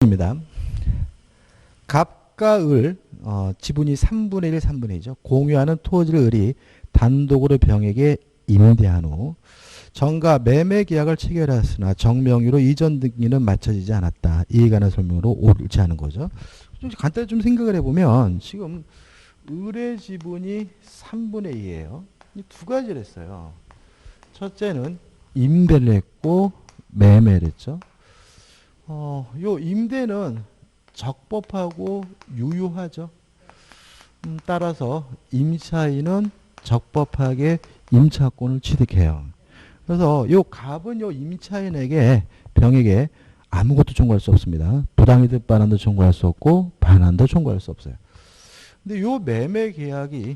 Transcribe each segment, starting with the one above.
입니다. 갑과 을, 지분이 3분의 1, 3분의 2죠. 공유하는 토지를 을이 단독으로 병에게 임대한 후 정가 매매 계약을 체결하였으나 정명의로 이전 등기는 마쳐지지 않았다. 이에 관한 설명으로 옳지 않은 거죠. 좀 간단히 좀 생각을 해보면 지금 을의 지분이 3분의 2예요. 이 두 가지를 했어요. 첫째는 임대를 했고 매매를 했죠. 요 임대는 적법하고 유효하죠. 따라서 임차인은 적법하게 임차권을 취득해요. 그래서 요 갑은 요 임차인에게 병에게 아무것도 청구할 수 없습니다. 부당이득 반환도 청구할 수 없고 반환도 청구할 수 없어요. 근데 요 매매 계약이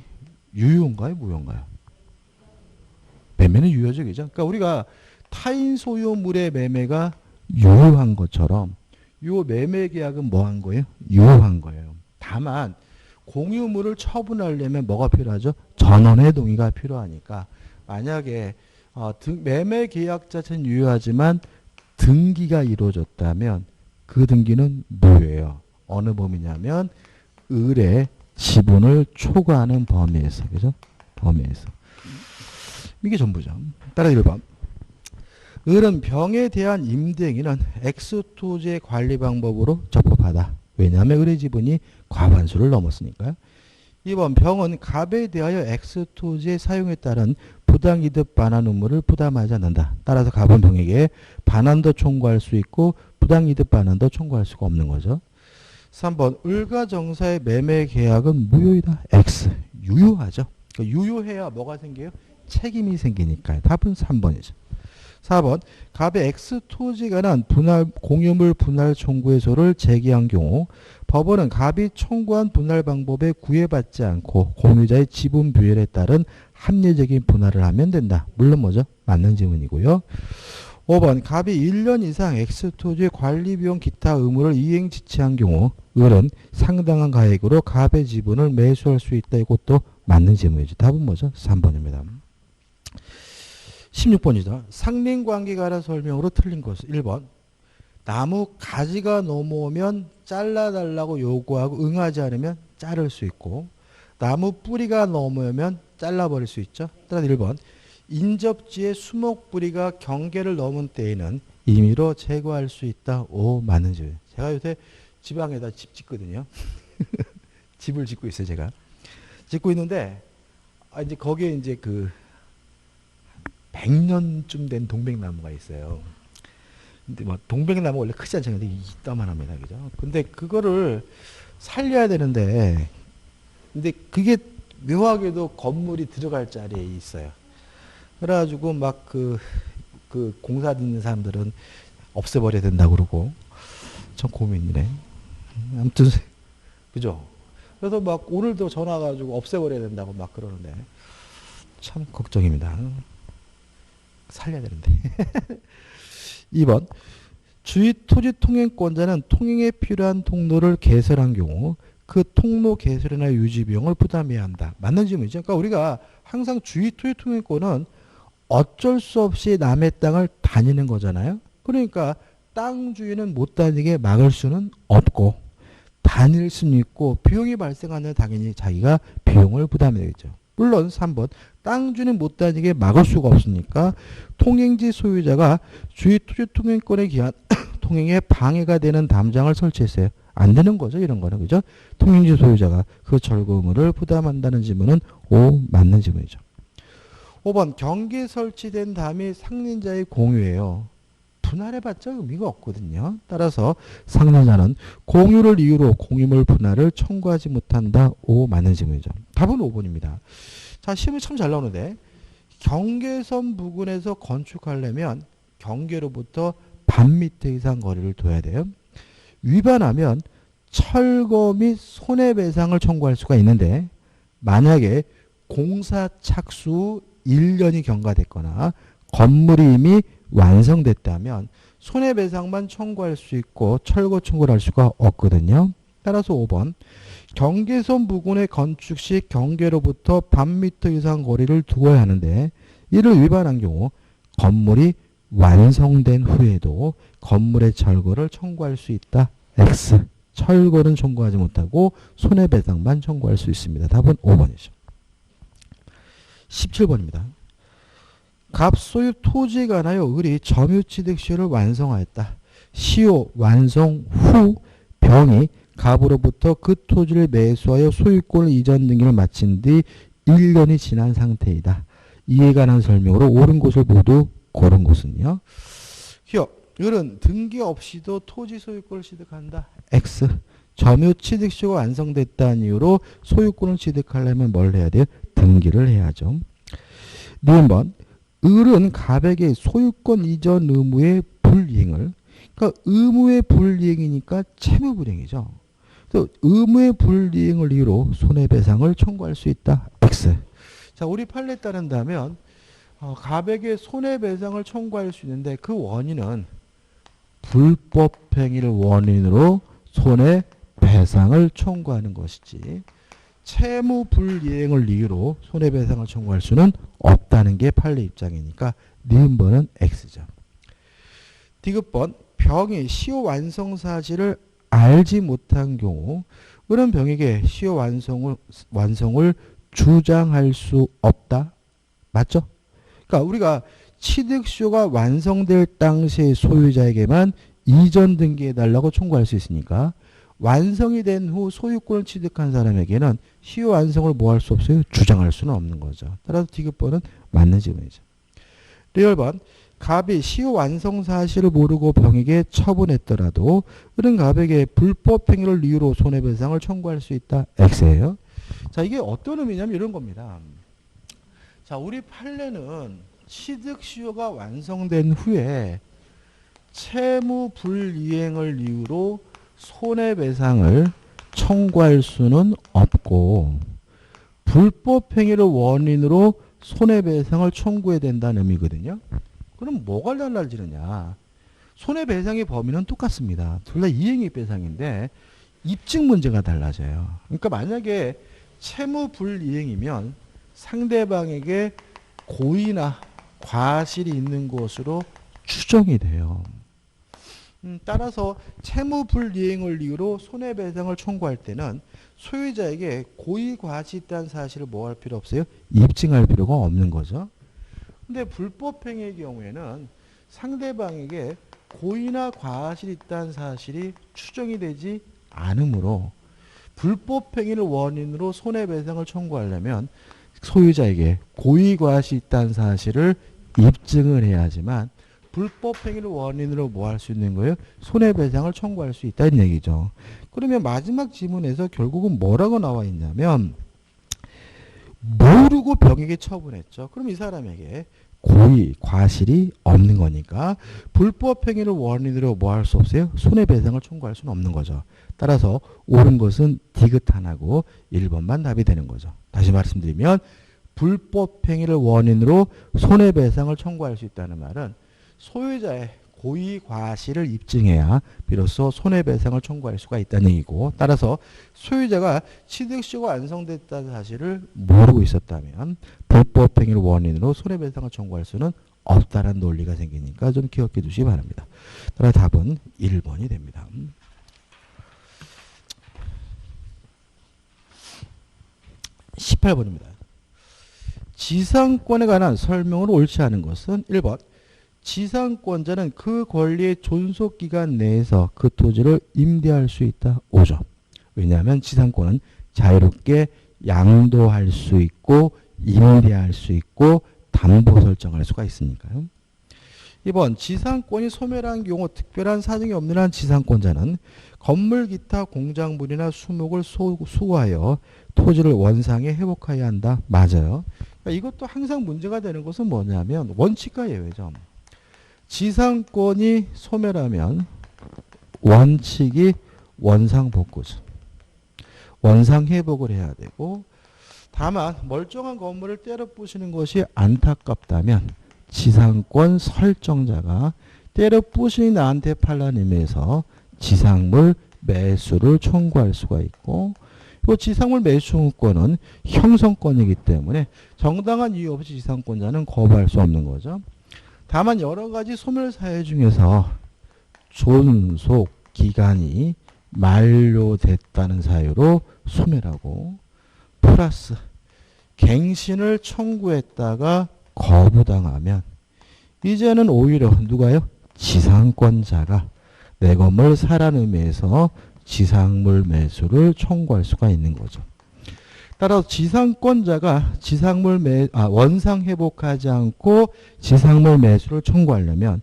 유효인가요, 무효인가요? 매매는 유효죠, 그죠? 그러니까 우리가 타인 소유물의 매매가 유효한 것처럼 요 매매 계약은 뭐 한 거예요? 유효한 거예요. 다만 공유물을 처분하려면 뭐가 필요하죠? 전원의 동의가 필요하니까 만약에 매매 계약 자체는 유효하지만 등기가 이루어졌다면 그 등기는 무효예요. 어느 범위냐면 을의 지분을 초과하는 범위에서, 그죠? 범위에서. 이게 전부죠. 따라 1번. 을은 병에 대한 임대행위는 X토지의 관리 방법으로 적법하다. 왜냐하면 을의 지분이 과반수를 넘었으니까요. 2번. 병은 갑에 대하여 X토지의 사용에 따른 부당이득 반환 의무를 부담하지 않는다. 따라서 갑은 병에게 반환도 청구할 수 있고 부당이득 반환도 청구할 수가 없는 거죠. 3번. 을과 정사의 매매 계약은 무효이다. X. 유효하죠. 그러니까 유효해야 뭐가 생겨요? 책임이 생기니까요. 답은 3번이죠. 4번. 갑의 X토지에 관한 공유물 분할 청구의소를 제기한 경우 법원은 갑이 청구한 분할 방법에 구애받지 않고 공유자의 지분 부여에 따른 합리적인 분할을 하면 된다. 물론 뭐죠? 맞는 질문이고요. 5번. 갑이 1년 이상 X토지의 관리비용 기타 의무를 이행 지체한 경우 을은 상당한 가액으로 갑의 지분을 매수할 수 있다. 이것도 맞는 질문이죠. 답은 뭐죠? 3번입니다. 16번이다. 상린관계에 관한 설명으로 틀린 것은 1번. 나무 가지가 넘어오면 잘라달라고 요구하고 응하지 않으면 자를 수 있고 나무 뿌리가 넘어오면 잘라버릴 수 있죠. 따라서 1번. 인접지의 수목 뿌리가 경계를 넘은 때에는 임의로 제거할 수 있다. 오, 맞는 줄. 제가 요새 지방에다 집 짓거든요. 집을 짓고 있어요, 제가. 짓고 있는데 이제 거기에 이제 100년쯤 된 동백나무가 있어요. 근데 뭐 동백나무 원래 크지 않잖아요. 근데 이따만합니다. 그죠? 근데 그거를 살려야 되는데 근데 그게 묘하게도 건물이 들어갈 자리에 있어요. 그래가지고 막 그 공사 짓는 사람들은 없애버려야 된다고 그러고 참 고민이네. 아무튼 그죠? 그래서 막 오늘도 전화 가지고 없애버려야 된다고 막 그러는데 참 걱정입니다. 살려야 되는데. 2번. 주위 토지 통행권자는 통행에 필요한 통로를 개설한 경우 그 통로 개설이나 유지 비용을 부담해야 한다. 맞는 질문이죠. 그러니까 우리가 항상 주위 토지 통행권은 어쩔 수 없이 남의 땅을 다니는 거잖아요. 그러니까 땅 주인은 못 다니게 막을 수는 없고 다닐 수는 있고 비용이 발생하면 당연히 자기가 비용을 부담해야 되겠죠. 물론 3번. 땅 주인은 못 다니게 막을 수가 없으니까 통행지 소유자가 주위 토지 통행권에 기한 통행에 방해가 되는 담장을 설치했어요. 안 되는 거죠, 이런 거는. 그죠? 통행지 소유자가 그 절거 의무를 부담한다는 질문은 O, 맞는 질문이죠. 5번. 경계 설치된 담이 상린자의 공유예요. 분할해봤자 의미가 없거든요. 따라서 상린자는 공유를 이유로 공유물 분할을 청구하지 못한다. O, 맞는 질문이죠. 답은 5번입니다. 자, 시험이 참 잘 나오는데 경계선 부근에서 건축하려면 경계로부터 반미터 이상 거리를 둬야 돼요. 위반하면 철거 및 손해배상을 청구할 수가 있는데 만약에 공사 착수 후 1년이 경과됐거나 건물이 이미 완성됐다면 손해배상만 청구할 수 있고 철거 청구를 할 수가 없거든요. 따라서 5번. 경계선 부근의 건축 시 경계로부터 반미터 이상 거리를 두어야 하는데 이를 위반한 경우 건물이 완성된 후에도 건물의 철거를 청구할 수 있다. X. 철거는 청구하지 못하고 손해배상만 청구할 수 있습니다. 답은 5번이죠. 17번입니다. 갑소유 토지에 관하여 을이 점유취득시효를 완성하였다. 시효 완성 후 병이 갑으로부터 그 토지를 매수하여 소유권을 이전 등기를 마친 뒤 1년이 지난 상태이다. 이에 관한 설명으로 옳은 곳을 모두 고른 곳은요. 기억. 을은 등기 없이도 토지 소유권을 취득한다. X. 점유 취득시효가 완성됐다는 이유로 소유권을 취득하려면 뭘 해야 돼요? 등기를 해야죠. 2번. 을은 갑에게 소유권 이전 의무의 불이행을, 그러니까 의무의 불이행이니까 채무불이행이죠. 또 의무의 불이행을 이유로 손해배상을 청구할 수 있다. X. 자, 우리 판례에 따른다면 갑에게 손해배상을 청구할 수 있는데 그 원인은 불법행위를 원인으로 손해배상을 청구하는 것이지 채무불이행을 이유로 손해배상을 청구할 수는 없다는 게 판례 입장이니까 니은번은 X죠. 디귿번. 병이 시효 완성 사실을 알지 못한 경우 을은 병에게 시효 완성을 주장할 수 없다. 맞죠? 그러니까 우리가 취득시효가 완성될 당시의 소유자에게만 이전 등기해달라고 청구할 수 있으니까 완성이 된 후 소유권을 취득한 사람에게는 시효 완성을 뭐 할 수 없어요? 주장할 수는 없는 거죠. 따라서 디귿번은 맞는 질문이죠. 리얼번. 갑이 시효 완성 사실을 모르고 병에게 처분했더라도 을은 갑에게 불법 행위를 이유로 손해배상을 청구할 수 있다. X예요. 자, 이게 어떤 의미냐면 이런 겁니다. 자, 우리 판례는 취득시효가 완성된 후에 채무 불이행을 이유로 손해배상을 청구할 수는 없고 불법 행위를 원인으로 손해배상을 청구해야 된다는 의미거든요. 그럼 뭐가 달라지느냐? 손해배상의 범위는 똑같습니다. 둘 다 이행입배상인데 입증 문제가 달라져요. 그러니까 만약에 채무 불이행이면 상대방에게 고의나 과실이 있는 것으로 추정이 돼요. 따라서 채무 불이행을 이유로 손해배상을 청구할 때는 소유자에게 고의 과실이 있다는 사실을 뭐 할 필요 없어요? 입증할 필요가 없는 거죠. 근데 불법행위의 경우에는 상대방에게 고의나 과실이 있다는 사실이 추정이 되지 않으므로 불법행위를 원인으로 손해배상을 청구하려면 소유자에게 고의 과실이 있다는 사실을 입증을 해야지만 불법행위를 원인으로 뭐 할 수 있는 거예요? 손해배상을 청구할 수 있다는 얘기죠. 그러면 마지막 지문에서 결국은 뭐라고 나와 있냐면 모르고 병에게 처분했죠. 그럼 이 사람에게 고의, 과실이 없는 거니까 불법행위를 원인으로 뭐 할 수 없어요? 손해배상을 청구할 수는 없는 거죠. 따라서 옳은 것은 디귿하나고 1번만 답이 되는 거죠. 다시 말씀드리면 불법행위를 원인으로 손해배상을 청구할 수 있다는 말은 소유자의 고의 과실을 입증해야 비로소 손해배상을 청구할 수가 있다는 얘기고 따라서 소유자가 취득시효가 완성됐다는 사실을 모르고 있었다면 불법행위를 원인으로 손해배상을 청구할 수는 없다는 논리가 생기니까 좀 기억해 두시기 바랍니다. 따라 답은 1번이 됩니다. 18번입니다. 지상권에 관한 설명으로 옳지 않은 것은 1번. 지상권자는 그 권리의 존속기간 내에서 그 토지를 임대할 수 있다. 5점. 왜냐하면 지상권은 자유롭게 양도할 수 있고 임대할 수 있고 담보 설정할 수가 있으니까요. 2번. 지상권이 소멸한 경우 특별한 사정이 없는 한 지상권자는 건물 기타 공작물이나 수목을 수거하여 토지를 원상에 회복해야 한다. 맞아요. 그러니까 이것도 항상 문제가 되는 것은 뭐냐면 원칙과 예외죠. 지상권이 소멸하면 원칙이 원상복구죠. 원상회복을 해야 되고 다만 멀쩡한 건물을 때려 부시는 것이 안타깝다면 지상권 설정자가 때려 부시니 나한테 팔라는 의미에서 지상물 매수를 청구할 수가 있고 이 지상물 매수권은 형성권이기 때문에 정당한 이유 없이 지상권자는 거부할 수 없는 거죠. 다만 여러 가지 소멸 사유 중에서 존속 기간이 만료됐다는 사유로 소멸하고 플러스 갱신을 청구했다가 거부당하면 이제는 오히려 누가요? 지상권자가 내 건물 사라는 의미에서 지상물 매수를 청구할 수가 있는 거죠. 따라서 지상권자가 원상 회복하지 않고 지상물 매수를 청구하려면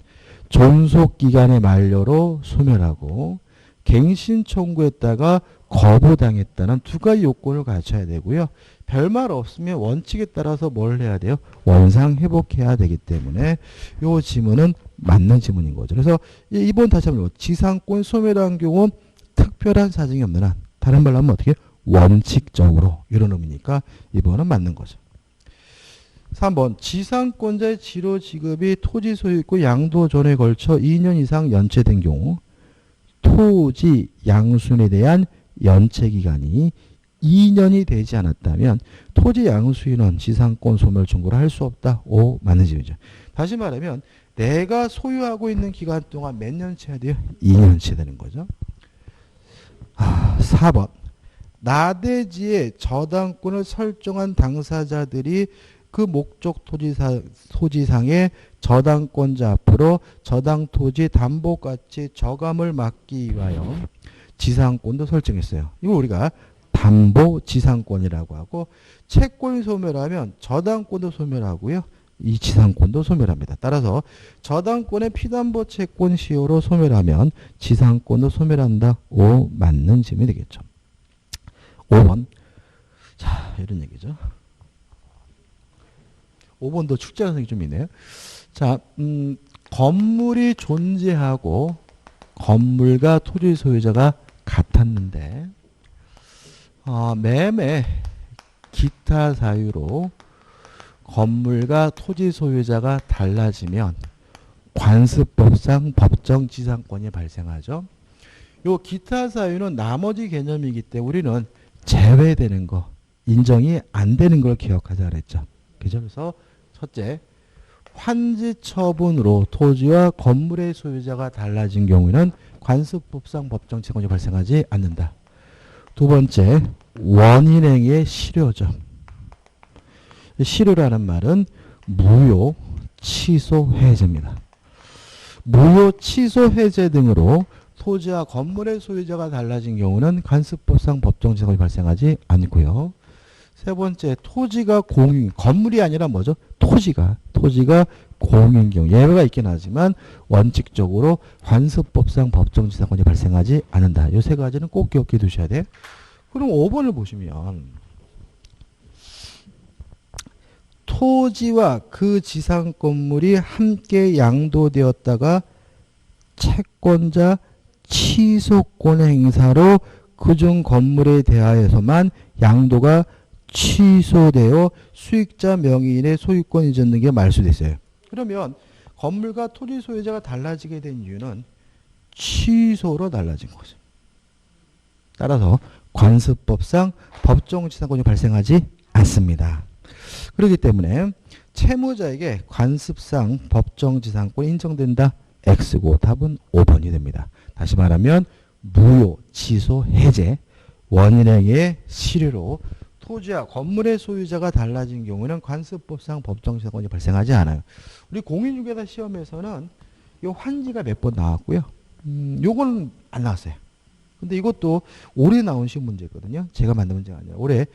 존속기간의 만료로 소멸하고 갱신 청구했다가 거부당했다는 두 가지 요건을 갖춰야 되고요. 별말 없으면 원칙에 따라서 뭘 해야 돼요? 원상 회복해야 되기 때문에 이 지문은 맞는 지문인 거죠. 그래서 이번 다시 한번 지상권 소멸한 경우 특별한 사정이 없는 한 다른 말로 하면 어떻게 원칙적으로 이런 의미니까 이번은 맞는 거죠. 3번 지상권자의 지로 지급이 토지 소유권 양도전에 걸쳐 2년 이상 연체된 경우 토지 양수인에 대한 연체기간이 2년이 되지 않았다면 토지 양수인은 지상권 소멸 청구를 할 수 없다. 오, 맞는 질문이죠. 다시 말하면 내가 소유하고 있는 기간 동안 몇 년치 해야 돼요? 2년치 되는 거죠. 4번 나대지에 저당권을 설정한 당사자들이 그 목적 토지상의 저당권자 앞으로 저당 토지 담보가치 저감을 막기 위하여 지상권도 설정했어요. 이거 우리가 담보 지상권이라고 하고 채권이 소멸하면 저당권도 소멸하고요. 이 지상권도 소멸합니다. 따라서 저당권의 피담보 채권 시효로 소멸하면 지상권도 소멸한다. 오, 맞는 질문이 되겠죠. 5번. 자, 이런 얘기죠. 5번도 출제 가능성이 좀 있네요. 자, 건물이 존재하고 건물과 토지 소유자가 같았는데 매매 기타 사유로 건물과 토지 소유자가 달라지면 관습법상 법정 지상권이 발생하죠. 요 기타 사유는 나머지 개념이기 때문에 우리는 제외되는 거, 인정이 안 되는 걸 기억하자 그랬죠. 그죠? 그래서 첫째, 환지 처분으로 토지와 건물의 소유자가 달라진 경우에는 관습법상 법정 지상권이 발생하지 않는다. 두 번째, 원인행위의 실효죠. 실효라는 말은 무효, 취소, 해제입니다. 무효, 취소, 해제 등으로 토지와 건물의 소유자가 달라진 경우는 관습법상 법정 지상권이 발생하지 않고요. 세 번째, 토지가 공유, 건물이 아니라 뭐죠? 토지가 공유인 경우 예외가 있긴 하지만 원칙적으로 관습법상 법정 지상권이 발생하지 않는다. 이 세 가지는 꼭 기억해 두셔야 돼요. 그럼 5번을 보시면 토지와 그 지상 건물이 함께 양도되었다가 채권자 취소권 행사로 그중 건물에 대하여서만 양도가 취소되어 수익자 명의인의 소유권 이전 등에 말소됐어요. 그러면 건물과 토지 소유자가 달라지게 된 이유는 취소로 달라진 거죠. 따라서 관습법상 법정지상권이 발생하지 않습니다. 그렇기 때문에 채무자에게 관습상 법정지상권이 인정된다. X고 답은 5번이 됩니다. 다시 말하면 무효, 취소, 해제, 원인행위의 실효로 토지와 건물의 소유자가 달라진 경우는 관습법상 법정지상권이 발생하지 않아요. 우리 공인중개사 시험에서는 이 환지가 몇 번 나왔고요. 요거는 안 나왔어요. 근데 이것도 올해 나온 시험 문제거든요. 제가 만든 문제가 아니라 올해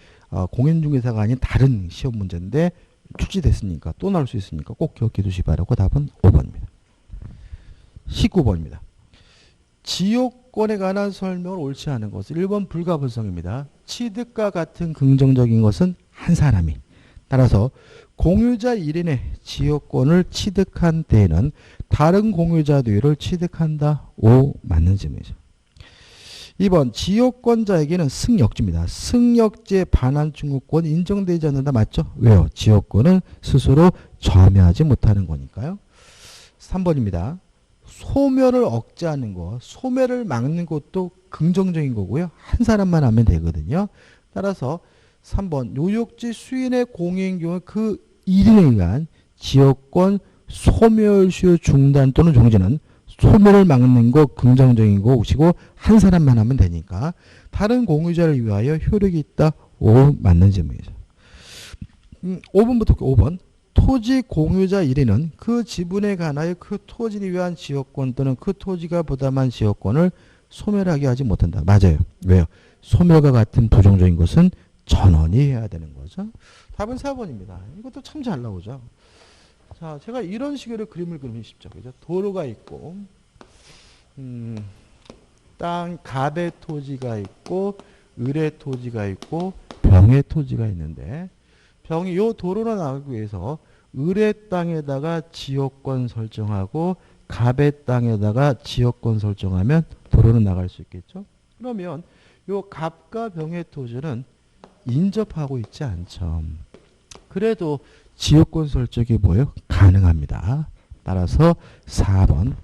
공인중개사가 아닌 다른 시험 문제인데 출제됐으니까 또 나올 수 있으니까 꼭 기억해 두시기 바라고 답은 5번입니다. 19번입니다. 지역권에 관한 설명을 옳지 않은 것은 1번 불가분성입니다. 취득과 같은 긍정적인 것은 한 사람이. 따라서 공유자 1인의 지역권을 취득한 때에는 다른 공유자들을 취득한다. 오, 맞는 질문이죠. 2번 지역권자에게는 승역지입니다. 승역지의 반환 청구권 인정되지 않는다. 맞죠? 왜요? 지역권은 스스로 점유하지 못하는 거니까요. 3번입니다. 소멸을 억제하는 거, 소멸을 막는 것도 긍정적인 거고요. 한 사람만 하면 되거든요. 따라서 3번 요역지 수인의 공유인 경우 그 1인에 의한 지역권 소멸시효 중단 또는 종지는 소멸을 막는 거 긍정적인 것이고 한 사람만 하면 되니까 다른 공유자를 위하여 효력이 있다. O 맞는 질문이죠. 5번부터 5번. 토지 공유자 1위는 그 지분에 관하여 그 토지를 위한 지역권 또는 그 토지가 부담한 지역권을 소멸하게 하지 못한다. 맞아요. 왜요? 소멸과 같은 부정적인 것은 전원이 해야 되는 거죠. 답은 4번입니다. 이것도 참 잘 나오죠. 자, 제가 이런 식으로 그림을 그리면 쉽죠. 그죠? 도로가 있고, 땅, 갑의 토지가 있고, 을의 토지가 있고, 병의 토지가 있는데, 병이 요 도로로 나가기 위해서 을의 땅에다가 지역권 설정하고, 갑의 땅에다가 지역권 설정하면 도로는 나갈 수 있겠죠. 그러면 요 갑과 병의 토지는 인접하고 있지 않죠. 그래도 지역권 설정이 뭐예요? 가능합니다. 따라서 4번.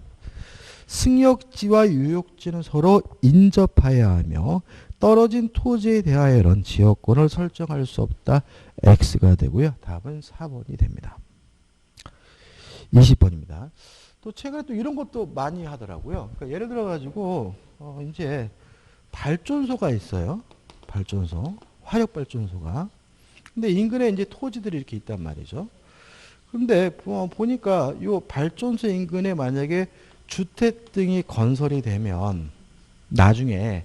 승역지와 유역지는 서로 인접하여야 하며 떨어진 토지에 대하여는 지역권을 설정할 수 없다. X가 되고요. 답은 4번이 됩니다. 20번입니다. 또 최근에 또 이런 것도 많이 하더라고요. 그러니까 예를 들어 가지고 이제 발전소가 있어요. 발전소, 화력 발전소가. 근데 인근에 이제 토지들이 이렇게 있단 말이죠. 근데 보니까 이 발전소 인근에 만약에 주택 등이 건설이 되면 나중에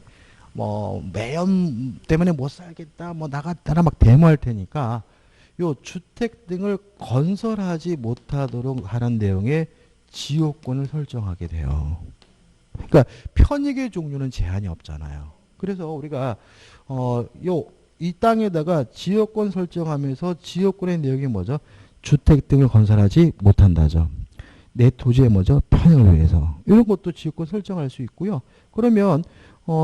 뭐 매연 때문에 못 살겠다, 뭐 나갔다라 막 데모할 테니까 요 주택 등을 건설하지 못하도록 하는 내용의 지역권을 설정하게 돼요. 그러니까 편익의 종류는 제한이 없잖아요. 그래서 우리가 이 땅에다가 지역권 설정하면서 지역권의 내용이 뭐죠? 주택 등을 건설하지 못한다죠. 내 토지의 뭐죠? 편익을 위해서. 이런 것도 지역권 설정할 수 있고요. 그러면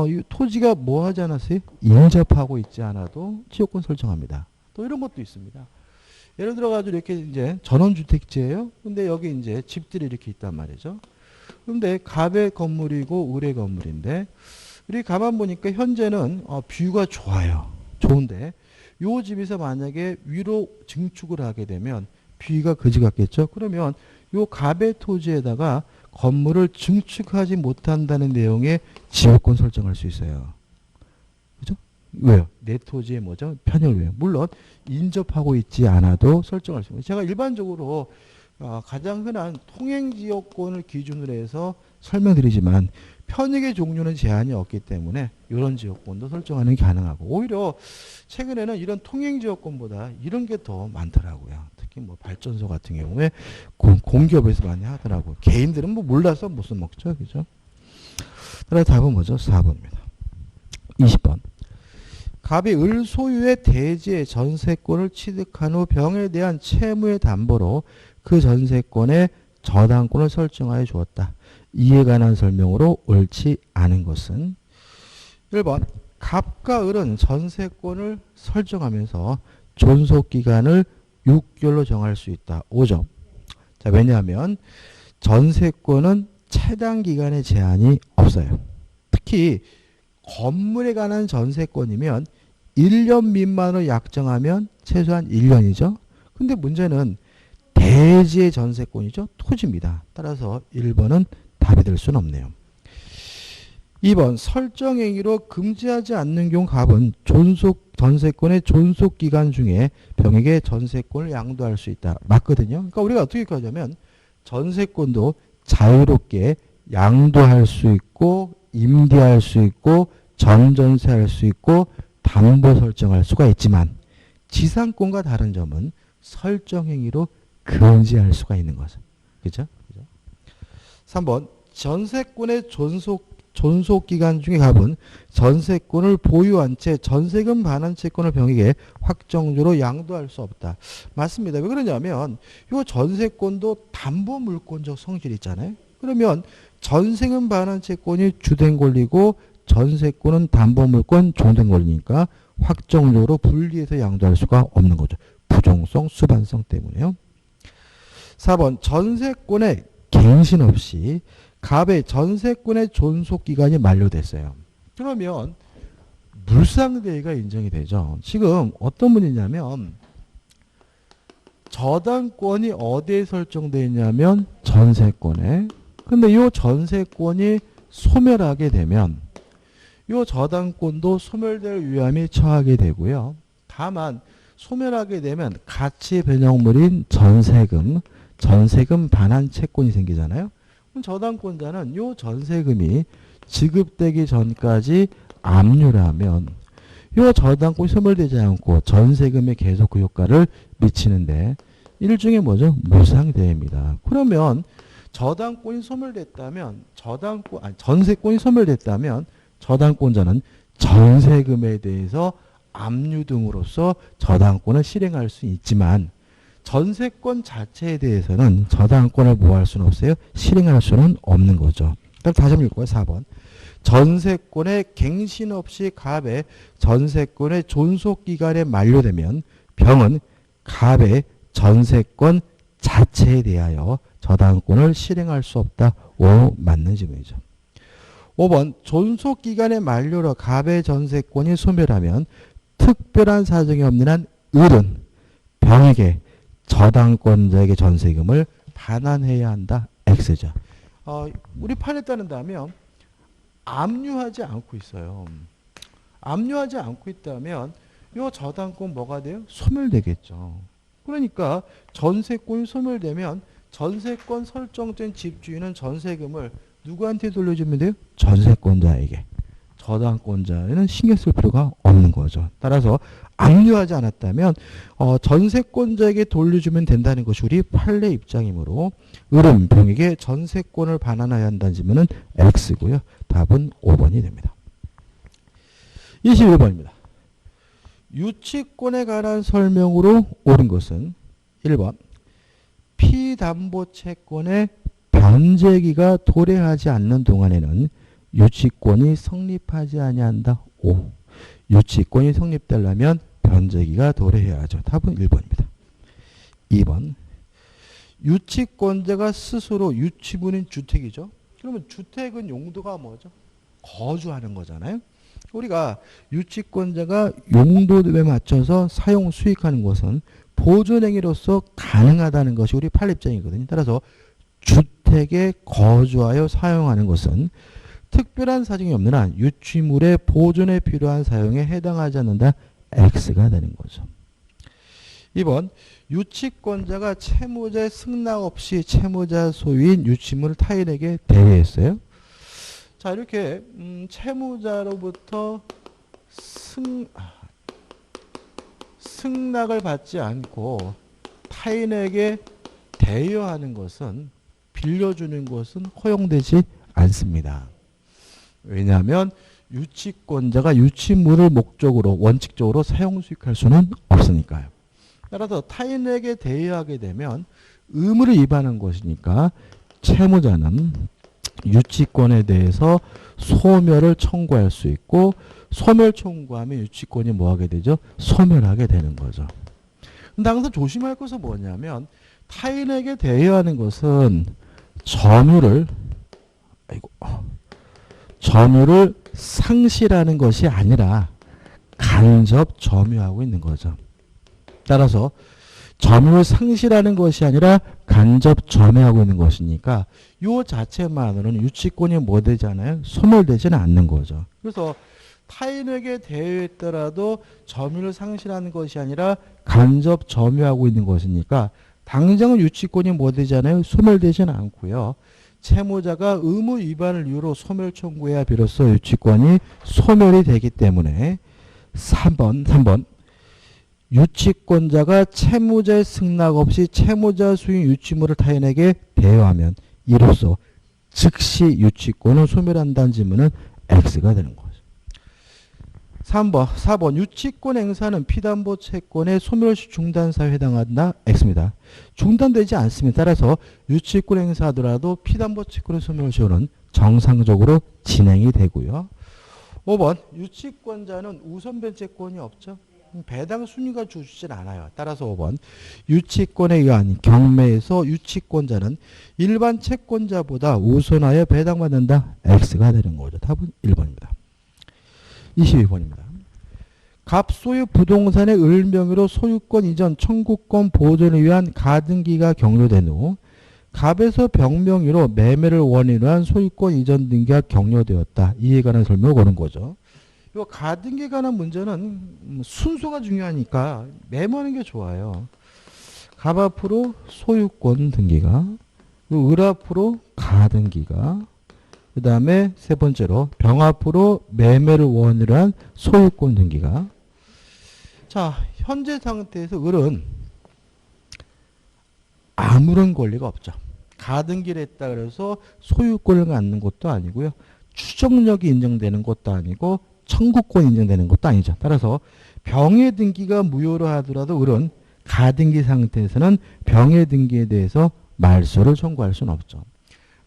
이 토지가 뭐 하지 않았어요? 인접하고 있지 않아도 지역권 설정합니다. 또 이런 것도 있습니다. 예를 들어 가지고 이렇게 이제 전원주택지예요. 근데 여기 이제 집들이 이렇게 있단 말이죠. 근데 갑의 건물이고 을의 건물인데 우리 가만 보니까 현재는 뷰가 좋아요. 좋은데 요 집에서 만약에 위로 증축을 하게 되면 뷰가 그지 같겠죠. 그러면 요 갑의 토지에다가 건물을 증축하지 못한다는 내용의 지역권 설정할 수 있어요. 그죠? 왜요? 내 토지에 뭐죠? 편익을 위해. 물론 인접하고 있지 않아도 설정할 수 있어요. 제가 일반적으로 가장 흔한 통행지역권을 기준으로 해서 설명드리지만 편익의 종류는 제한이 없기 때문에 이런 지역권도 설정하는 게 가능하고 오히려 최근에는 이런 통행지역권보다 이런 게 더 많더라고요. 특히 뭐 발전소 같은 경우에 공기업에서 많이 하더라고요. 개인들은 뭐 몰라서 못 써먹죠. 그죠? 따라서 답은 뭐죠? 4번입니다. 20번. 갑이 을 소유의 대지의 전세권을 취득한 후 병에 대한 채무의 담보로 그 전세권의 저당권을 설정하여 주었다. 이에 관한 설명으로 옳지 않은 것은 1번 갑과 을은 전세권을 설정하면서 존속기간을 6개월로 정할 수 있다. 5점. 자, 왜냐하면 전세권은 차당기간의 제한이 없어요. 특히 건물에 관한 전세권이면 1년 미만으로 약정하면 최소한 1년이죠. 근데 문제는 대지의 전세권이죠. 토지입니다. 따라서 1번은 답이 될 수는 없네요. 2번 설정행위로 금지하지 않는 경우 갑은 전세권의 존속기간 중에 병에게 전세권을 양도할 수 있다. 맞거든요. 그러니까 우리가 어떻게 하냐면 전세권도 자유롭게 양도할 수 있고 임대할 수 있고 전전세할 수 있고 담보 설정할 수가 있지만 지상권과 다른 점은 설정행위로 금지할 수가 있는 거죠. 그죠? 3번 전세권의 존속기간 중에 갑은 전세권을 보유한 채 전세금 반환 채권을 병에게 확정적으로 양도할 수 없다. 맞습니다. 왜 그러냐면 이 전세권도 담보물권적 성질이 있잖아요. 그러면 전세금 반환 채권이 주된 권리고 전세권은 담보물권 종된 권리니까 확정적으로 분리해서 양도할 수가 없는 거죠. 부종성, 수반성 때문에요. 4번 전세권의 갱신 없이 갑의 전세권의 존속기간이 만료됐어요. 그러면 물상대위가 인정이 되죠. 지금 어떤 분이냐면 저당권이 어디에 설정되어 있냐면 전세권에 근데 이 전세권이 소멸하게 되면 이 저당권도 소멸될 위험이 처하게 되고요. 다만 소멸하게 되면 가치 변형물인 전세금 반환 채권이 생기잖아요. 그럼 저당권자는 이 전세금이 지급되기 전까지 압류하면 이 저당권이 소멸되지 않고 전세금에 계속 그 효과를 미치는데 일종의 뭐죠? 무상대입니다. 그러면 저당권이 소멸됐다면 전세권이 소멸됐다면 저당권자는 전세금에 대해서 압류 등으로써 저당권을 실행할 수 있지만 전세권 자체에 대해서는 저당권을 뭐 할 수는 없어요? 실행할 수는 없는 거죠. 그럼 다시 한번 읽고요. 4번. 전세권의 갱신 없이 갑의 전세권의 존속기간에 만료되면 병은 갑의 전세권 자체에 대하여 저당권을 실행할 수 없다. 오, 맞는 질문이죠. 5번. 존속기간의 만료로 갑의 전세권이 소멸하면 특별한 사정이 없는 한 을은 병에게 저당권자에게 전세금을 반환해야 한다. X죠. 우리 판에 따른다면 압류하지 않고 있어요. 압류하지 않고 있다면 이 저당권 뭐가 돼요? 소멸되겠죠. 그러니까 전세권이 소멸되면 전세권 설정된 집주인은 전세금을 누구한테 돌려주면 돼요? 전세권자에게. 저당권자에는 신경 쓸 필요가 없는 거죠. 따라서 압류하지 않았다면 전세권자에게 돌려주면 된다는 것이 우리 판례 입장이므로 을은 병에게 전세권을 반환해야 한다는 질문은 X고요. 답은 5번이 됩니다. 21번입니다. 유치권에 관한 설명으로 옳은 것은 1번 피담보채권의 변제기가 도래하지 않는 동안에는 유치권이 성립하지 아니한다. 5. 유치권이 성립되려면 변제기가 도래해야죠. 답은 1번입니다. 2번. 유치권자가 스스로 유치분인 주택이죠. 그러면 주택은 용도가 뭐죠? 거주하는 거잖아요. 우리가 유치권자가 용도에 맞춰서 사용 수익하는 것은 보존행위로서 가능하다는 것이 우리 판례 입장이거든요. 따라서 주택에 거주하여 사용하는 것은 특별한 사정이 없는 한 유치물의 보존에 필요한 사용에 해당하지 않는다. X가 되는 거죠. 2번. 유치권자가 채무자의 승낙 없이 채무자 소유인 유치물을 타인에게 대여했어요. 자, 이렇게 채무자로부터 승낙을 받지 않고 타인에게 대여하는 것은 빌려주는 것은 허용되지 않습니다. 왜냐하면 유치권자가 유치물을 목적으로 원칙적으로 사용 수익할 수는 없으니까요. 따라서 타인에게 대여하게 되면 의무를 위반한 것이니까 채무자는 유치권에 대해서 소멸을 청구할 수 있고 소멸 청구하면 유치권이 뭐하게 되죠? 소멸하게 되는 거죠. 근데 항상 조심할 것은 뭐냐면 타인에게 대여하는 것은 점유를 상실하는 것이 아니라 간접 점유하고 있는 거죠. 따라서 점유를 상실하는 것이 아니라 간접 점유하고 있는 것이니까 이 자체만으로는 유치권이 뭐 되잖아요? 소멸되지는 않는 거죠. 그래서 타인에게 대여했더라도 점유를 상실하는 것이 아니라 간접 점유하고 있는 것이니까 당장은 유치권이 뭐 되잖아요? 소멸되지는 않고요. 채무자가 의무 위반을 이유로 소멸 청구해야 비로소 유치권이 소멸이 되기 때문에 3번 유치권자가 채무자의 승낙 없이 채무자 소유인 유치물을 타인에게 대여하면 이로써 즉시 유치권을 소멸한다는 질문은 X가 되는 거죠. 4번 유치권 행사는 피담보 채권의 소멸시 중단사유에 해당한다. X입니다. 중단되지 않습니다. 따라서 유치권 행사하더라도 피담보 채권의 소멸시효는 정상적으로 진행이 되고요. 5번 유치권자는 우선 변제권이 없죠. 배당 순위가 주어지진 않아요. 따라서 5번 유치권에 의한 경매에서 유치권자는 일반 채권자보다 우선하여 배당받는다. X가 되는 거죠. 답은 1번입니다. 22번입니다. 갑소유 부동산의 을 명의로 소유권 이전 청구권 보존을 위한 가등기가 경료된 후 갑에서 병명의로 매매를 원인으로 한 소유권 이전 등기가 격려되었다. 이에 관한 설명을 거는 거죠. 이 가등기에 관한 문제는 순서가 중요하니까 메모하는 게 좋아요. 갑 앞으로 소유권 등기가, 을 앞으로 가등기가, 그 다음에 세 번째로 병 앞으로 매매를 원인으로 한 소유권 등기가. 자, 현재 상태에서 을은 아무런 권리가 없죠. 가등기를 했다 그래서 소유권을 갖는 것도 아니고요. 추정력이 인정되는 것도 아니고 청구권이 인정되는 것도 아니죠. 따라서 병의 등기가 무효로 하더라도 을은 가등기 상태에서는 병의 등기에 대해서 말소를 청구할 수는 없죠.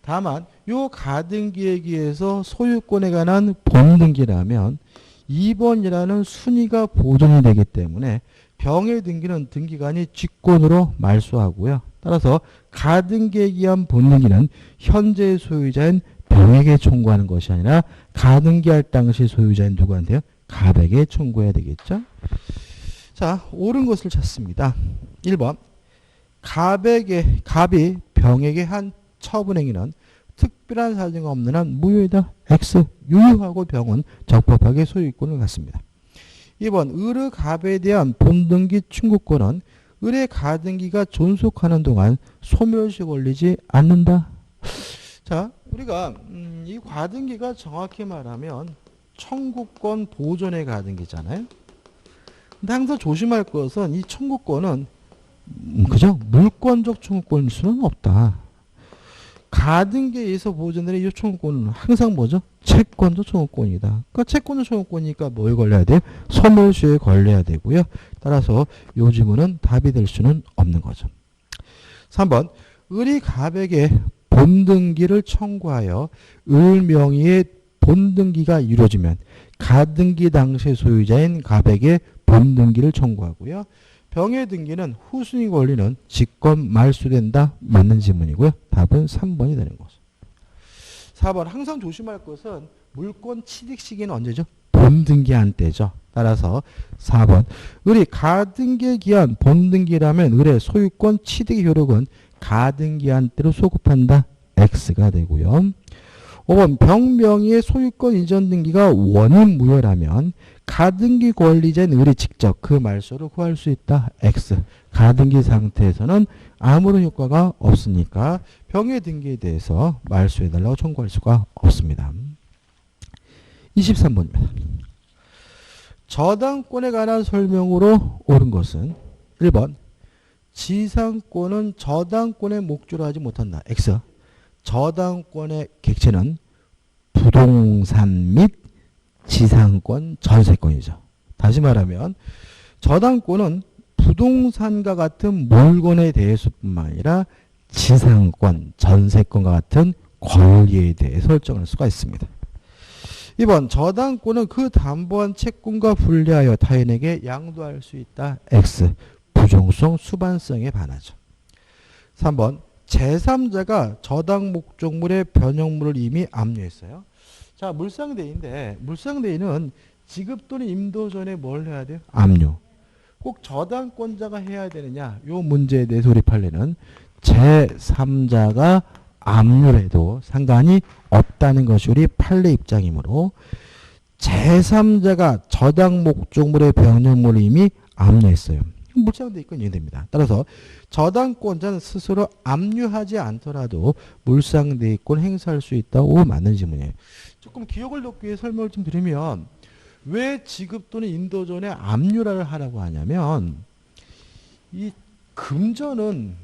다만 요 가등기에 의해서 소유권에 관한 본등기라면 2번이라는 순위가 보존이 되기 때문에 병의 등기는 등기관이 직권으로 말소하고요. 따라서 가등기에 의한 본등기는 현재 소유자인 병에게 청구하는 것이 아니라 가등기할 당시 소유자인 누구한테요? 갑에게 청구해야 되겠죠. 자, 옳은 것을 찾습니다. 1번 갑이 병에게 한 처분행위는 특별한 사정이 없는 한 무효이다. X. 유효하고 병은 적법하게 소유권을 갖습니다. 2번 을의 갑에 대한 본등기 청구권은 을의 가등기가 존속하는 동안 소멸시 걸리지 않는다. 자, 우리가 이 가등기가 정확히 말하면 청구권 보존의 가등기잖아요. 근데 항상 조심할 것은 이 청구권은 그죠? 물권적 청구권일 수는 없다. 가등기에 의해서 보존되는 이 청구권은 항상 뭐죠? 채권적 청구권이다. 그러니까 채권적 청구권이니까 뭐에 걸려야 돼요? 소멸시효에 걸려야 되고요. 따라서 요 지문은 답이 될 수는 없는 거죠. 3번 을이 갑에게 본등기를 청구하여 을 명의의 본등기가 이루어지면 가등기 당시 소유자인 갑에게 본등기를 청구하고요. 병의 등기는 후순위 권리는 직권 말소된다. 맞는 지문이고요. 답은 3번이 되는 거죠. 4번 항상 조심할 것은 물권 취득 시기는 언제죠? 본등기한 때죠. 따라서 4번 을이 가등기에 기한 본등기라면 을의 소유권 취득의 효력은 가등기한 때로 소급한다. X가 되고요. 5번 병명의의 소유권 이전 등기가 원인 무효라면 가등기 권리자인 을이 직접 그 말소를 구할 수 있다. X. 가등기 상태에서는 아무런 효과가 없으니까 병의 등기에 대해서 말소해달라고 청구할 수가 없습니다. 23번입니다. 저당권에 관한 설명으로 옳은 것은 1번 지상권은 저당권의 목조로 하지 못한다. X. 저당권의 객체는 부동산 및 지상권, 전세권이죠. 다시 말하면 저당권은 부동산과 같은 물건에 대해서뿐만 아니라 지상권, 전세권과 같은 권리에 대해 설정할 수가 있습니다. 2번 저당권은 그 담보한 채권과 분리하여 타인에게 양도할 수 있다. X. 부종성, 수반성에 반하죠. 3번 제3자가 저당 목적물의 변형물을 이미 압류했어요. 자, 물상대인데 물상대인은 지급 또는 임도 전에 뭘 해야 돼요? 압류. 꼭 저당권자가 해야 되느냐? 이 문제에 대해서 우리 판례는 제3자가 압류를 해도 상관이 없다는 것이 우리 판례 입장이므로 제3자가 저당 목적물의 변형물을 이미 압류했어요. 물상대인권 이해됩니다. 따라서 저당권자는 스스로 압류하지 않더라도 물상대인권 행사할 수 있다고 맞는 지문이에요. 조금 기억을 돕기 위해 설명을 좀 드리면 왜 지급 또는 인도 전에 압류를 하라고 하냐면 이 금전은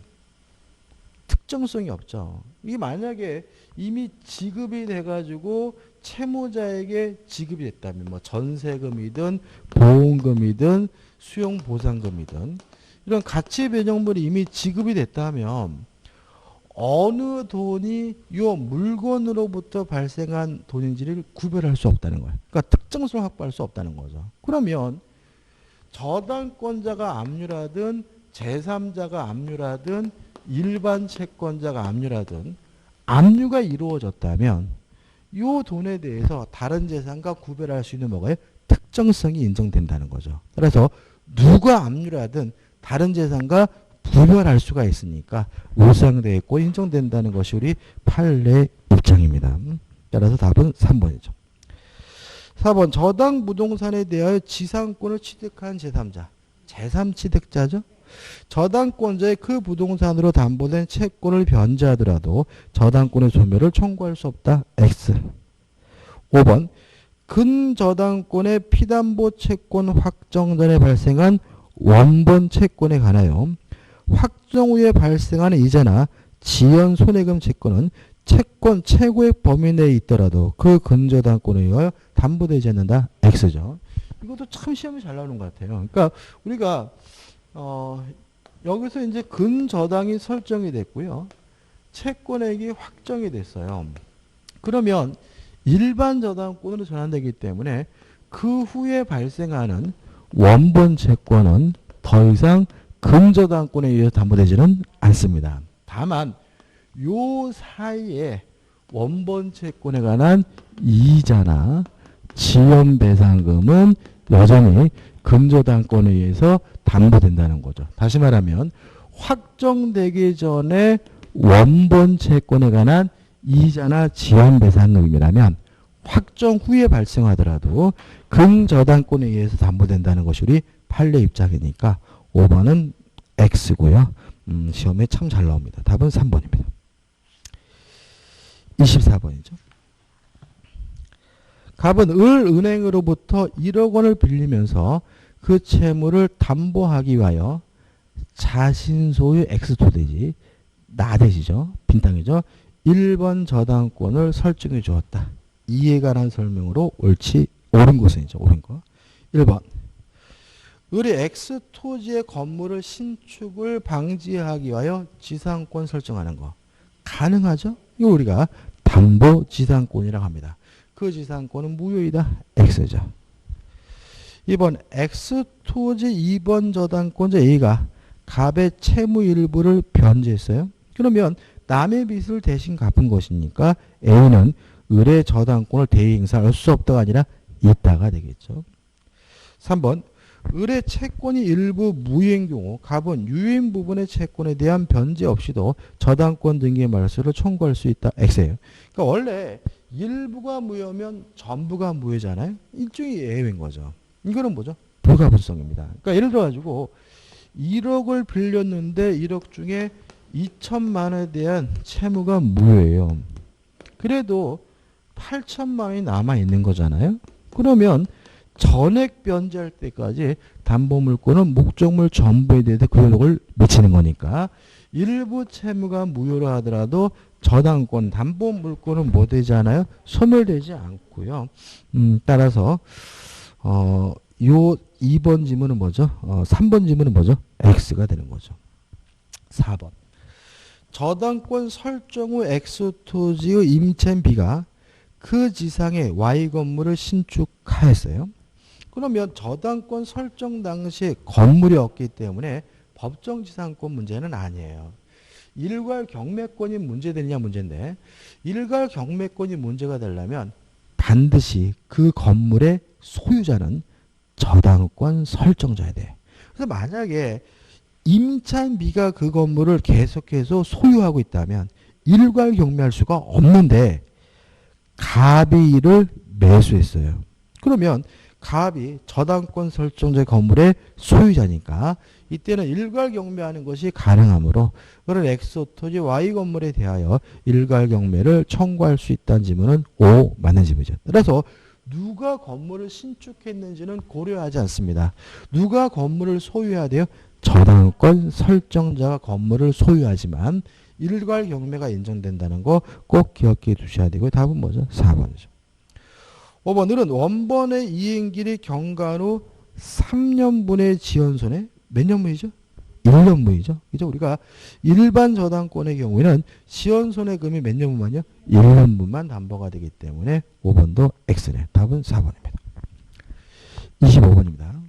특정성이 없죠. 이게 만약에 이미 지급이 돼가지고 채무자에게 지급이 됐다면 뭐 전세금이든 보험금이든 수용보상금이든 이런 가치 변형물이 이미 지급이 됐다면 어느 돈이 이 물건으로부터 발생한 돈인지를 구별할 수 없다는 거예요. 그러니까 특정성을 확보할 수 없다는 거죠. 그러면 저당권자가 압류라든 제3자가 압류라든 일반 채권자가 압류라든 압류가 이루어졌다면 이 돈에 대해서 다른 재산과 구별할 수 있는 뭐가요? 특정성이 인정된다는 거죠. 그래서 누가 압류를 하든 다른 재산과 부활할 수가 있으니까 우상되었고 인정된다는 것이 우리 판례 입장입니다. 따라서 답은 3번이죠. 4번 저당 부동산에 대하여 지상권을 취득한 제3자. 제3취득자죠. 저당권자의 그 부동산으로 담보된 채권을 변제하더라도 저당권의 소멸을 청구할 수 없다. X. 5번 근저당권의 피담보 채권 확정 전에 발생한 원본 채권에 관하여 확정 후에 발생하는 이자나 지연 손해금 채권은 채권 최고액 범위 내에 있더라도 그 근저당권에 의하여 담보되지 않는다. X죠. 이것도 참 시험이 잘 나오는 것 같아요. 그러니까 우리가 여기서 이제 근저당이 설정이 됐고요. 채권액이 확정이 됐어요. 그러면 일반 저당권으로 전환되기 때문에 그 후에 발생하는 원본 채권은 더 이상 근저당권에 의해서 담보되지는 않습니다. 다만 요 사이에 원본 채권에 관한 이자나 지연배상금은 여전히 근저당권에 의해서 담보된다는 거죠. 다시 말하면 확정되기 전에 원본 채권에 관한 이자나 지연배상금이라면 확정 후에 발생하더라도 근저당권에 의해서 담보된다는 것이 우리 판례 입장이니까 5번은 X고요. 시험에 참 잘 나옵니다. 답은 3번입니다. 24번이죠. 갑은 은행으로부터 1억 원을 빌리면서 그 채무를 담보하기 위하여 자신 소유 X토대지 나대지죠. 빈땅이죠. 1번 저당권을 설정해 주었다. 이에 관한 설명으로 옳은 것은이죠. 옳은 거. 1번 을이 X토지의 건물을 신축을 방지하기 위하여 지상권 설정하는 거. 가능하죠? 이거 우리가 담보지상권이라고 합니다. 그 지상권은 무효이다. X죠. 2번 X토지 2번 저당권자 A가 갑의 채무 일부를 변제했어요. 그러면 남의 빚을 대신 갚은 것이니까 A는 을의 저당권을 대행사할 수 없다가 아니라 있다가 되겠죠. 3번 을의 채권이 일부 무효인 경우 갑은 유효인 부분의 채권에 대한 변제 없이도 저당권 등기의 말소를 청구할 수 있다. X예요. 그러니까 원래 일부가 무효면 전부가 무효잖아요. 일종의 예외인 거죠. 이거는 뭐죠? 불가분성입니다. 그러니까 예를 들어 가지고 1억을 빌렸는데 1억 중에 2천만 원에 대한 채무가 무효예요. 그래도 8천만 원이 남아 있는 거잖아요. 그러면 전액 변제할 때까지 담보물권은 목적물 전부에 대해서 구속을 미치는 거니까 일부 채무가 무효로 하더라도 저당권, 담보물권은 뭐 되지 않아요? 소멸되지 않고요. 따라서 요 2번 지문은 뭐죠? 3번 지문은 뭐죠? X가 되는 거죠. 4번 저당권 설정 후 X토지의 임차인 B가 그 지상에 Y 건물을 신축하였어요. 그러면 저당권 설정 당시에 건물이 없기 때문에 법정 지상권 문제는 아니에요. 일괄 경매권이 문제되느냐 문제인데 일괄 경매권이 문제가 되려면 반드시 그 건물의 소유자는 저당권 설정자야 돼. 그래서 만약에 임차인 B가 그 건물을 계속해서 소유하고 있다면 일괄 경매할 수가 없는데 갑이 이를 매수했어요. 그러면 갑이 저당권 설정자 건물의 소유자니까 이때는 일괄 경매하는 것이 가능하므로 그런 X토지 Y 건물에 대하여 일괄 경매를 청구할 수 있다는 지문은 O 맞는 지문이죠. 그래서 누가 건물을 신축했는지는 고려하지 않습니다. 누가 건물을 소유해야 돼요? 저당권 설정자가 건물을 소유하지만 일괄 경매가 인정된다는 거 꼭 기억해 두셔야 되고요. 답은 뭐죠? 4번이죠. 5번은 원본의 이행길이 경과한 후 3년분의 지연손해 몇 년분이죠? 1년분이죠. 그죠? 우리가 일반 저당권의 경우에는 지연손해금이 몇 년분만요? 1년분만 담보가 되기 때문에 5번도 X네. 답은 4번입니다. 25번입니다.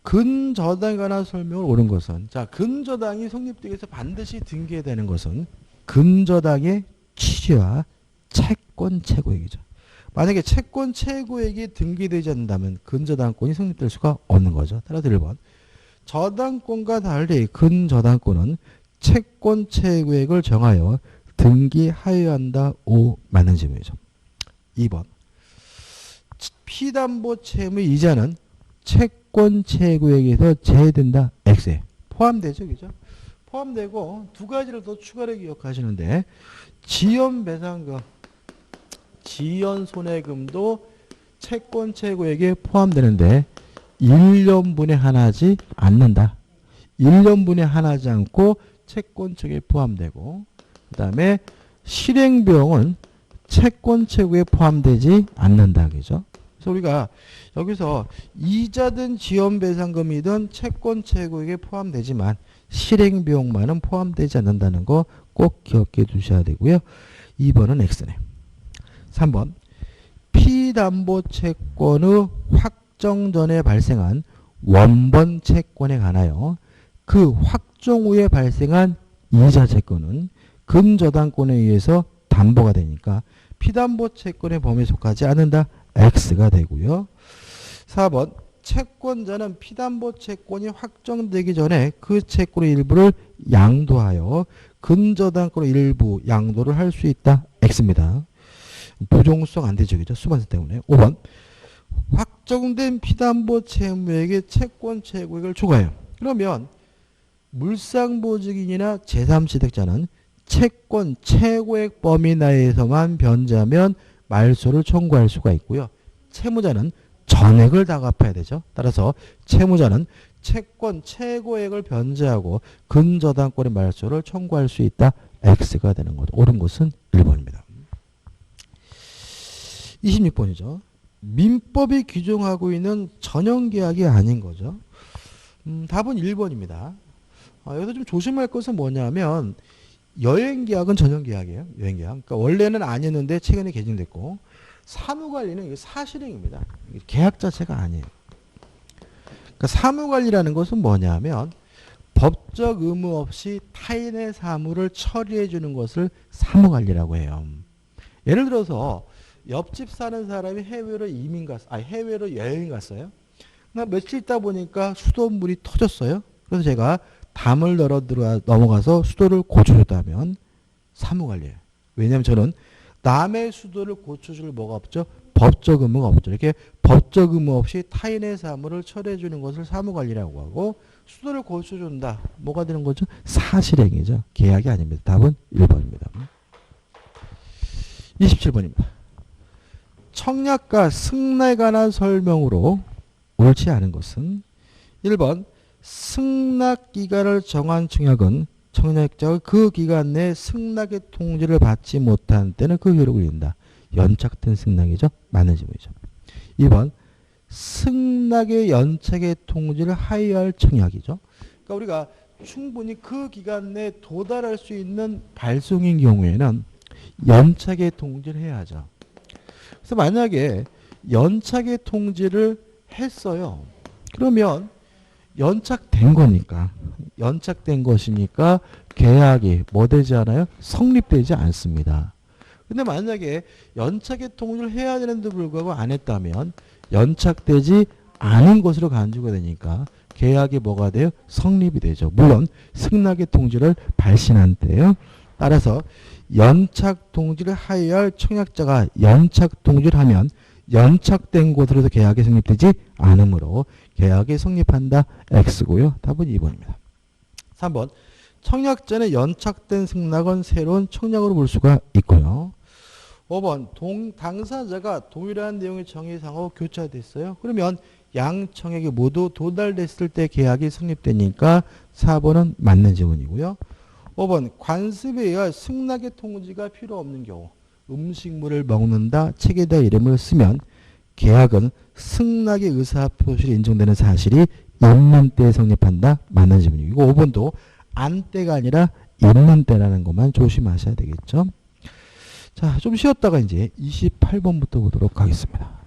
근저당에 관한 설명을 옳은 것은 자 근저당이 성립되기 위해서 반드시 등기해야 되는 것은 근저당의 취지와 채권 최고액이죠. 만약에 채권 최고액이 등기되지 않는다면 근저당권이 성립될 수가 없는 거죠. 따라서 1번 저당권과 달리 근저당권은 채권 최고액을 정하여 등기 하여한다. O 맞는 질문이죠. 2번. 피담보 채무의 이자는 채권 최고액에서 제외된다. X에 포함되죠. 그죠? 포함되고 두 가지를 더 추가로 기억하시는데 지연배상금, 지연손해금도 채권 최고액에 포함되는데 1년분에 하나지 않는다. 1년분에 하나지 않고 채권 최고에 포함되고 그 다음에 실행비용은 채권 최고에 포함되지 않는다. 그죠? 그래서 우리가 여기서 이자든 지연배상금이든 채권 최고액에 포함되지만 실행비용만은 포함되지 않는다는 거 꼭 기억해 두셔야 되고요. 2번은 X네. 3번. 피담보 채권의 확정 전에 발생한 원본 채권에 관하여 그 확정 후에 발생한 이자 채권은 근저당권에 의해서 담보가 되니까 피담보 채권의 범위에 속하지 않는다. X가 되고요. 4번. 채권자는 피담보 채권이 확정되기 전에 그 채권의 일부를 양도하여 근저당권의 일부 양도를 할 수 있다. X입니다. 부종성 안 되죠. 그죠? 수반사 때문에. 5번. 확정된 피담보 채무에게 채권 최고액을 초과해요. 그러면 물상보증인이나 제3취득자는 채권 최고액 범위 내에서만 변제하면 말소를 청구할 수가 있고요. 채무자는 전액을 다 갚아야 되죠. 따라서 채무자는 채권 최고액을 변제하고 근저당권의 말소를 청구할 수 있다. X가 되는 거죠. 옳은 것은 1번입니다. 26번이죠. 민법이 규정하고 있는 전형계약이 아닌 거죠. 답은 1번입니다. 여기서 좀 조심할 것은 뭐냐면 여행계약은 전형계약이에요. 여행계약. 그러니까 원래는 아니었는데 최근에 개정됐고 사무관리는 사실행입니다. 계약 자체가 아니에요. 그러니까 사무관리라는 것은 뭐냐면 법적 의무 없이 타인의 사무를 처리해 주는 것을 사무관리라고 해요. 예를 들어서 옆집 사는 사람이 해외로 해외로 여행 갔어요. 며칠 있다 보니까 수돗물이 터졌어요. 그래서 제가 담을 넘어가서 수도를 고쳐줬다면 사무관리예요. 왜냐하면 저는 남의 수도를 고쳐줄 뭐가 없죠? 법적 의무가 없죠. 이렇게 법적 의무 없이 타인의 사무를 처리해 주는 것을 사무관리라고 하고 수도를 고쳐준다. 뭐가 되는 거죠? 사실행위죠. 계약이 아닙니다. 답은 1번입니다. 27번입니다. 청약과 승낙에 관한 설명으로 옳지 않은 것은 1번 승낙 기간을 정한 청약은 청약자가 그 기간 내에 승낙의 통지를 받지 못한 때는 그 효력을 잃는다. 연착된 승낙이죠. 맞는 질문이죠. 2번 승낙의 연착의 통지를 하여할 청약이죠. 그러니까 우리가 충분히 그 기간 내에 도달할 수 있는 발송인 경우에는 연착의 통지를 해야죠. 그래서 만약에 연착의 통지를 했어요. 그러면 연착된 거니까 연착된 것이니까 계약이 뭐 되지 않아요? 성립되지 않습니다. 근데 만약에 연착의 통지를 해야 되는데 불구하고 안 했다면 연착되지 않은 것으로 간주가 되니까 계약이 뭐가 돼요? 성립이 되죠. 물론 승낙의 통지를 발신한 때요. 따라서 연착 통지를 하여할 청약자가 연착 통지를 하면 연착된 것으로서 계약이 성립되지 않으므로 계약이 성립한다. X고요. 답은 2번입니다. 3번 청약전에 연착된 승낙은 새로운 청약으로 볼 수가 있고요. 5번 당사자가 동일한 내용의 정의상으로 교차됐어요. 그러면 양 청약이 모두 도달됐을 때 계약이 성립되니까 4번은 맞는 질문이고요. 5번 관습에 의한 승낙의 통지가 필요 없는 경우 음식물을 먹는다 책에다 이름을 쓰면 계약은 승낙의 의사표시를 인정되는 사실이 있는 때에 성립한다. 맞는 질문이고 5번도 안 때가 아니라 있는 때라는 것만 조심하셔야 되겠죠. 자, 좀 쉬었다가 이제 28번부터 보도록 하겠습니다.